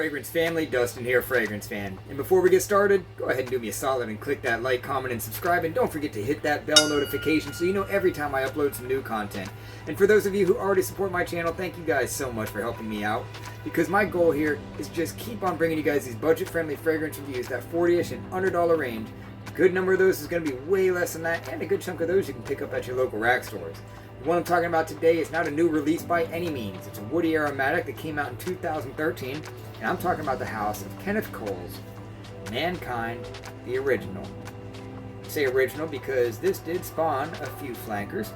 Fragrance family? Dustin here, Fragrance fan. And before we get started, go ahead and do me a solid and click that like, comment, and subscribe. And don't forget to hit that bell notification so you know every time I upload some new content. And for those of you who already support my channel, thank you guys so much for helping me out. Because my goal here is just keep on bringing you guys these budget-friendly fragrance reviews, that $40-ish and under range. A good number of those is going to be way less than that, and a good chunk of those you can pick up at your local rack stores. The one I'm talking about today is not a new release by any means. It's a woody aromatic that came out in 2013, and I'm talking about the house of Kenneth Cole's Mankind, the original. I say original because this did spawn a few flankers.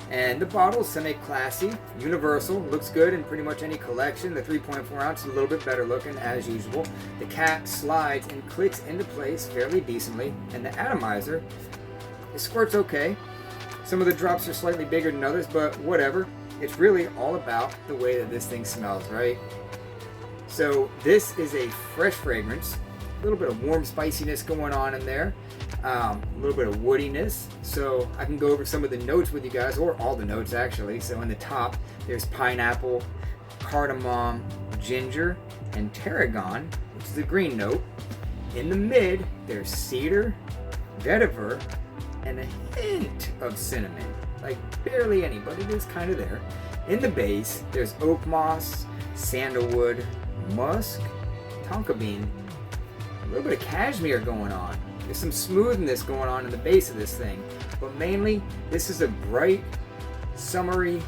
And the bottle is semi-classy, universal, looks good in pretty much any collection. The 3.4 ounce is a little bit better looking as usual. The cap slides and clicks into place fairly decently, and the atomizer, it squirts okay. Some of the drops are slightly bigger than others, but whatever. It's really all about the way that this thing smells, right? So this is a fresh fragrance, a little bit of warm spiciness going on in there, a little bit of woodiness. So I can go over some of the notes with you guys, or all the notes actually. So in the top, there's pineapple, cardamom, ginger, and tarragon, which is a green note. In the mid, there's cedar, vetiver, and a hint of cinnamon, like barely any, but it is kind of there. In the base, there's oak moss, sandalwood, musk, tonka bean, a little bit of cashmere going on. There's some smoothness going on in the base of this thing, but mainly this is a bright, summery,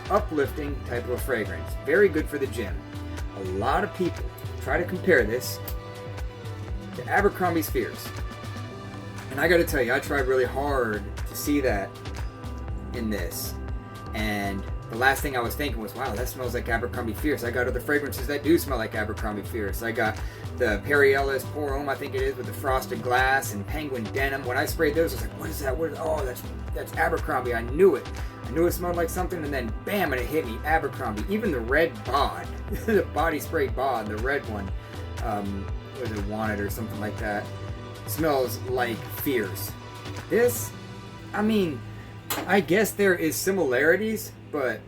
uplifting type of a fragrance. Very good for the gym. A lot of people try to compare this to Abercrombie's Fierce. And I gotta tell you, I tried really hard to see that in this. And the last thing I was thinking was, wow, that smells like Abercrombie Fierce. I got other fragrances that do smell like Abercrombie Fierce. I got the Perry Ellis Pour Homme, I think it is, with the frosted glass and penguin denim. When I sprayed those, I was like, what is that? Oh, that's Abercrombie. I knew it. I knew it smelled like something, and then bam, and it hit me, Abercrombie. Even the red bod, the body spray bod, the red one, was it Wanted or something like that, smells like Fierce. This, I mean, I guess there is similarities, but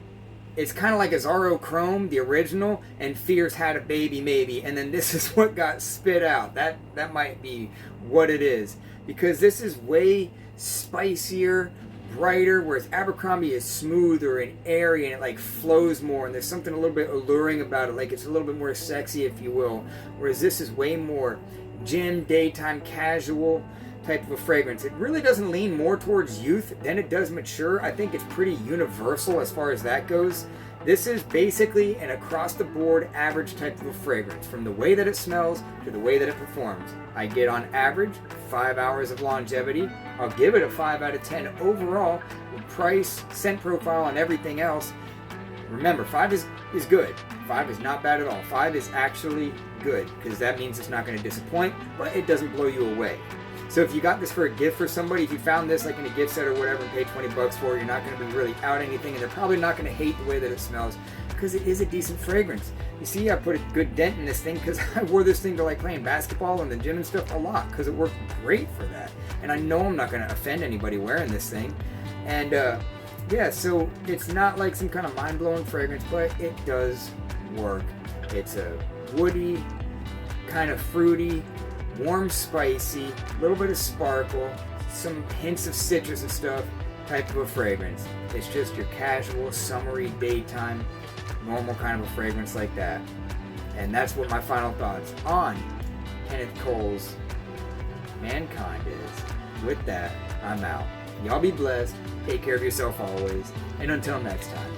it's kind of like Azzaro Chrome, the original, and Fierce had a baby maybe, and then this is what got spit out. That might be what it is, because this is way spicier, brighter, whereas Abercrombie is smoother and airy, and it like flows more, and there's something a little bit alluring about it, like it's a little bit more sexy, if you will, whereas this is way more gym, daytime, casual type of a fragrance. It really doesn't lean more towards youth than it does mature. I think it's pretty universal as far as that goes. This is basically an across-the-board average type of a fragrance, from the way that it smells to the way that it performs. I get on average 5 hours of longevity. I'll give it a 5 out of 10 overall with price, scent profile, and everything else. Remember, 5 is good. 5 is not bad at all. 5 is actually good, because that means it's not going to disappoint, but it doesn't blow you away. So if you got this for a gift for somebody, if you found this like in a gift set or whatever and paid 20 bucks for it, you're not going to be really out anything, and they're probably not going to hate the way that it smells, because it is a decent fragrance. You see, I put a good dent in this thing because I wore this thing to like playing basketball in the gym and stuff a lot, because it worked great for that. And I know I'm not going to offend anybody wearing this thing. And yeah, so it's not like some kind of mind-blowing fragrance, but it does work. It's a woody, kind of fruity, warm, spicy, a little bit of sparkle, some hints of citrus and stuff type of a fragrance. It's just your casual, summery, daytime, normal kind of a fragrance like that. And that's what my final thoughts on Kenneth Cole's Mankind is. With that, I'm out. Y'all be blessed, take care of yourself always, and until next time.